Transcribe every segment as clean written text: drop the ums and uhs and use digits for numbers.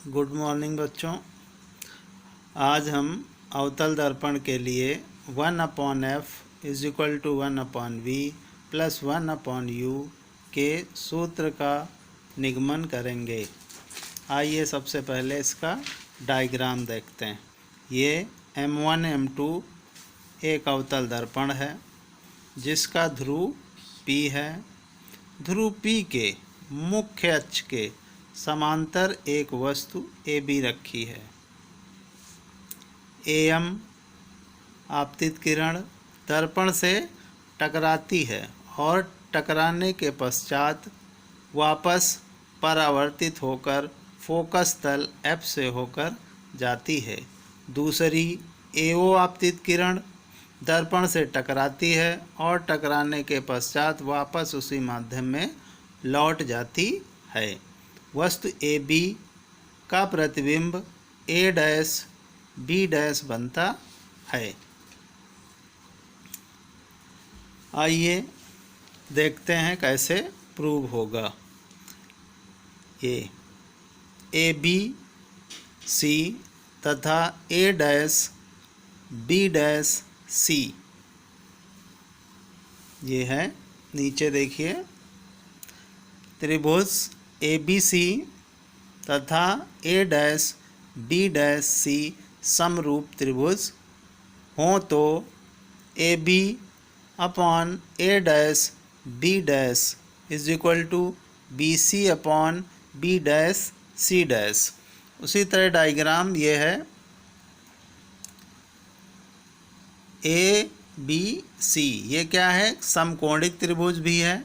Good morning बच्चों। आज हम अवतल दर्पण के लिए 1/f is equal to 1/v plus 1/u के सूत्र का निगमन करेंगे। आइए सबसे पहले इसका डायग्राम देखते हैं। ये M1 M2 एक अवतल दर्पण है जिसका ध्रुव P है। ध्रुव P के मुख्य अक्ष के समांतर एक वस्तु AB रखी है। AM आपतित किरण दर्पण से टकराती है और टकराने के पश्चात वापस परावर्तित होकर फोकस तल F से होकर जाती है। दूसरी AO आपतित किरण दर्पण से टकराती है और टकराने के पश्चात वापस उसी माध्यम में लौट जाती है। वस्तु AB का प्रतिबिंब A' B' बनता है। आइए देखते हैं कैसे प्रूव होगा। ये AB C तथा A' B' C ये है। नीचे देखिए त्रिभुज ABC तथा A' B' C समरूप त्रिभुज हों तो AB upon A' B' is equal to BC upon B' C'। उसी तरह डायग्राम ये है। ABC ये क्या है? समकोणिक त्रिभुज भी है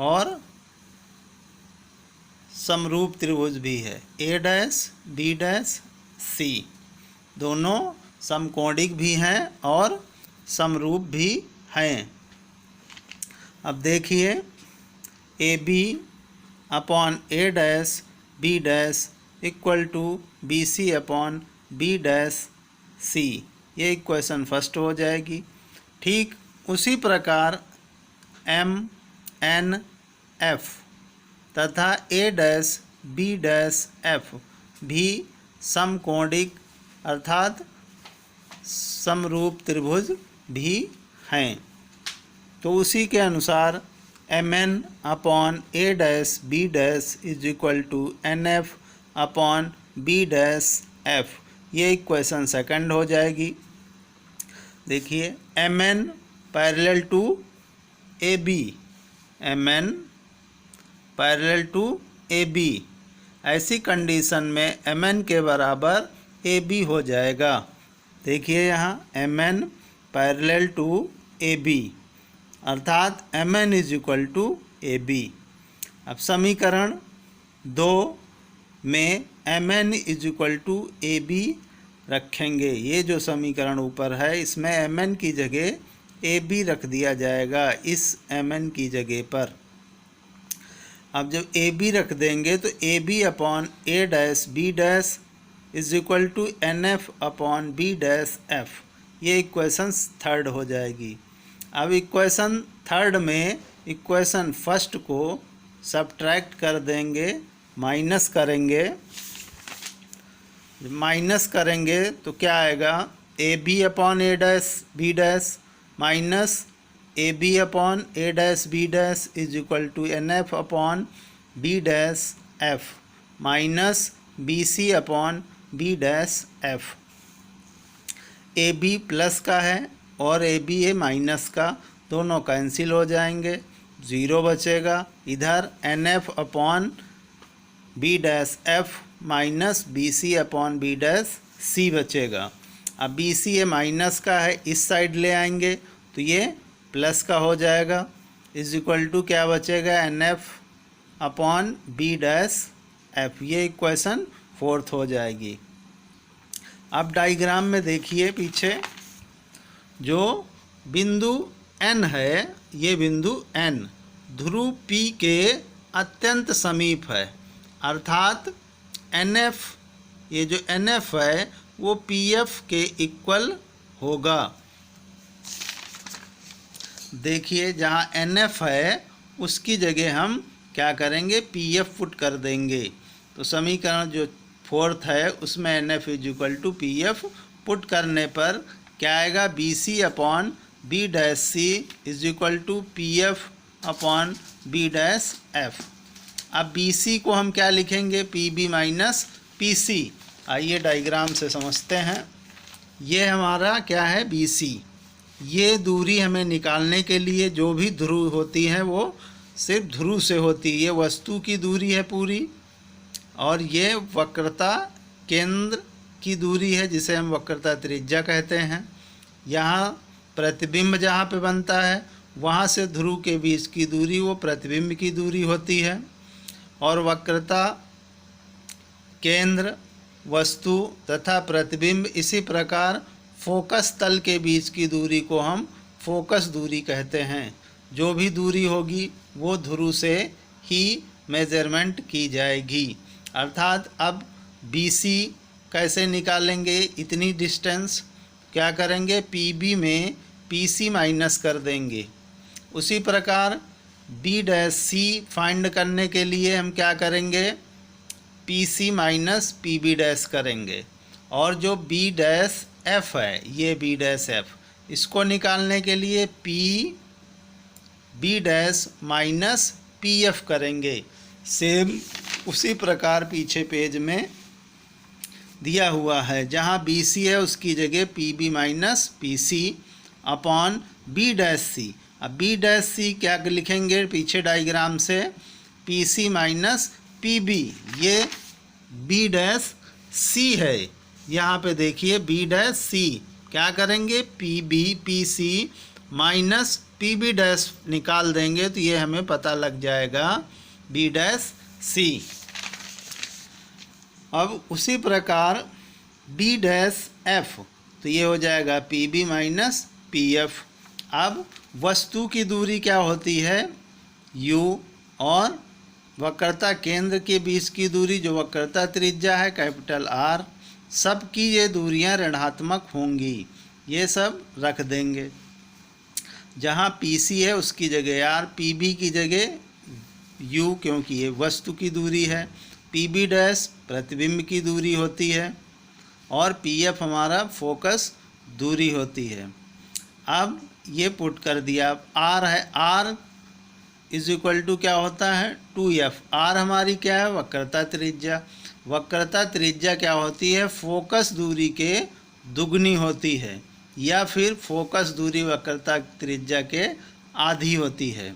और समरूप त्रिभुज भी है। A' B' C दोनों समकोणिक भी हैं और समरूप भी हैं। अब देखिए AB upon A' B' equal to BC upon B' C ये इक्वेशन फर्स्ट हो जाएगी। ठीक उसी प्रकार MNF तथा A' B' F भी समकोणिक अर्थात समरूप त्रिभुज भी हैं। तो उसी के अनुसार MN upon A' B' is equal to NF upon B' ये इक्वेशन सेकंड हो जाएगी। देखिए MN parallel to AB, MN parallel to AB ऐसी कंडीशन में MN के बराबर AB हो जाएगा। देखिए यहाँ MN पैरेलल टू AB अर्थात MN is equal to AB। अब समीकरण 2 में MN is equal to AB रखेंगे। ये जो समीकरण ऊपर है इसमें MN की जगह AB रख दिया जाएगा इस MN की जगह पर। अब जब AB रख देंगे तो AB upon A' B' is equal to NF upon B' F ये इक्वेशन थर्ड हो जाएगी। अब इक्वेशन थर्ड में इक्वेशन फर्स्ट को सब्ट्रैक्ट कर देंगे, माइनस करेंगे। माइनस करेंगे तो क्या आएगा? AB upon A' B' minus AB upon A' B' is equal to NF upon B' F minus BC upon B' F। AB plus का है और AB है माइनस का, दोनों कैंसिल हो जाएंगे, 0 बचेगा। इधर NF upon B' F minus BC upon B' C बचेगा। अब BC ये माइनस का है, इस साइड ले आएंगे तो ये प्लस का हो जाएगा। इज इक्वल टू क्या बचेगा? NF अपॉन B' F ये इक्वेशन फोर्थ हो जाएगी। अब डायग्राम में देखिए पीछे जो बिंदु N है, ये बिंदु N ध्रुव P के अत्यंत समीप है अर्थात NF ये जो NF है वो PF के इक्वल होगा। देखिए जहाँ NF है उसकी जगह हम क्या करेंगे? PF पुट कर देंगे। तो समीकरण जो फोर्थ है उसमें N F is equal to P F put करने पर क्या आएगा, B C upon B dash C is equal to P F upon B dash F. अब बी सी को हम क्या लिखेंगे, P B minus P C. आइए डायग्राम से समझते हैं। ये हमारा क्या है, बी सी। ये दूरी हमें निकालने के लिए जो भी ध्रुव होती है वो सिर्फ ध्रुव से होती है। ये वस्तु की दूरी है पूरी, और ये वक्रता केंद्र की दूरी है जिसे हम वक्रता त्रिज्या कहते हैं। यहाँ प्रतिबिंब जहाँ पे बनता है वहाँ से ध्रुव के बीच की दूरी वो प्रतिबिंब की दूरी होती है, और वक्रता केंद्र वस्तु तथा प्रतिबिंब इसी प्रकार फोकस तल के बीच की दूरी को हम फोकस दूरी कहते हैं। जो भी दूरी होगी वो ध्रुव से ही मेजरमेंट की जाएगी। अर्थात अब बी सी कैसे निकालेंगे, इतनी डिस्टेंस क्या करेंगे, पी बी में पी सी माइनस कर देंगे। उसी प्रकार बी डैश सी फाइंड करने के लिए हम क्या करेंगे, P C minus P B dash करेंगे। और जो बी डैश एफ है, ये बी डैश एफ, इसको निकालने के लिए P B dash minus P F करेंगे। सेम उसी प्रकार पीछे पेज में दिया हुआ है, जहाँ बी सी है उसकी जगह P B minus P C upon B dash C. अब बी डैश सी क्या लिखेंगे, पीछे डायग्राम से P C minus P B. ये बी डैश सी है, यहाँ पे देखिए बी डैश सी। क्या करेंगे, P B P C minus P B dash निकाल देंगे तो ये हमें पता लग जाएगा बी डैश सी। अब उसी प्रकार बी डैश एफ, तो ये हो जाएगा P B minus P F. अब वस्तु की दूरी क्या होती है, u, और वक्रता केंद्र के बीच की दूरी जो वक्रता त्रिज्या है कैपिटल R, सब की ये दूरियां ऋणात्मक होंगी। ये सब रख देंगे। जहाँ PC है उसकी जगह R, PB की जगह U क्योंकि ये वस्तु की दूरी है, PB डैश प्रतिबिंब की दूरी होती है, और PF हमारा फोकस दूरी होती है। अब ये पुट कर दिया। R है, R इज इक्वल टू क्या होता है, 2F। R हमारी क्या है, वक्रता त्रिज्या। वक्रता त्रिज्या क्या होती है, फोकस दूरी के दुगनी होती है, या फिर फोकस दूरी वक्रता त्रिज्या के आधी होती है।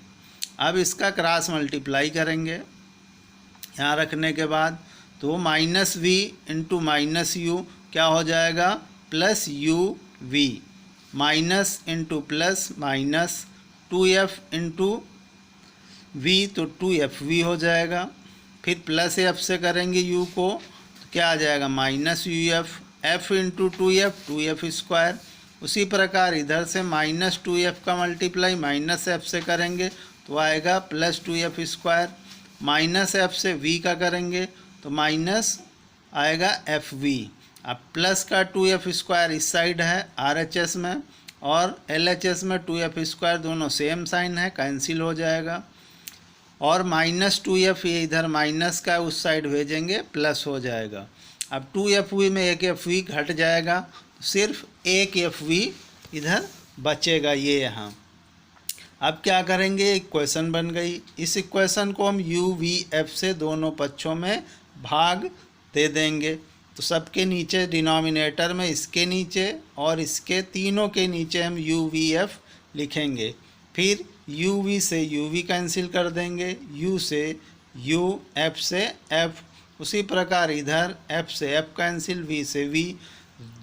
अब इसका क्रॉस मल्टीप्लाई करेंगे यहाँ रखने के बाद, तो minus V into minus U क्या हो जाएगा, plus U V, minus into plus minus 2F into V, तो 2FV हो जाएगा। फिर प्लस एफ से करेंगे u को, तो क्या आ जाएगा, minus UF, F into 2F square. उसी प्रकार इधर से माइनस 2F का मल्टीप्लाई माइनस एफ से करेंगे तो आएगा plus 2F square. Minus F से v का करेंगे तो माइनस आएगा FV। अब प्लस का 2F स्क्वायर इस साइड है RHS में, और LHS में 2F स्क्वायर दोनों सेम साइन है, कैंसिल हो जाएगा। और माइनस 2F ये इधर माइनस का उस साइड भेजेंगे, प्लस हो जाएगा। अब 2FV में एक FV घट जाएगा, सिर्फ एक FV इधर बचेगा, ये यहाँ। अब क्या करेंगे, इक्वेशन बन गई। इस इक्वेशन को हम UVF से दोनों पक्षों में भाग दे देंगे, तो सबके नीचे डिनोमिनेटर में इसके नीचे और इसके तीनों के नीचे हम UVF लिखेंगे। फिर UV से UV कैंसिल कर देंगे, U से U, F से F। उसी प्रकार इधर F से F कैंसिल, V से V।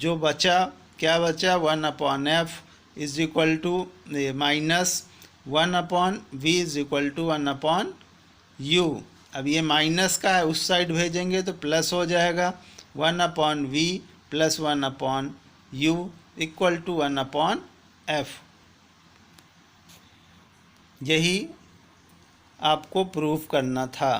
जो बचा क्या बचा, 1/F is equal to minus 1/V is equal to 1/U। अब ये माइनस का है, उस साइड भेजेंगे तो प्लस हो जाएगा, 1/V plus 1/U equal to 1/F। यही आपको प्रूफ करना था।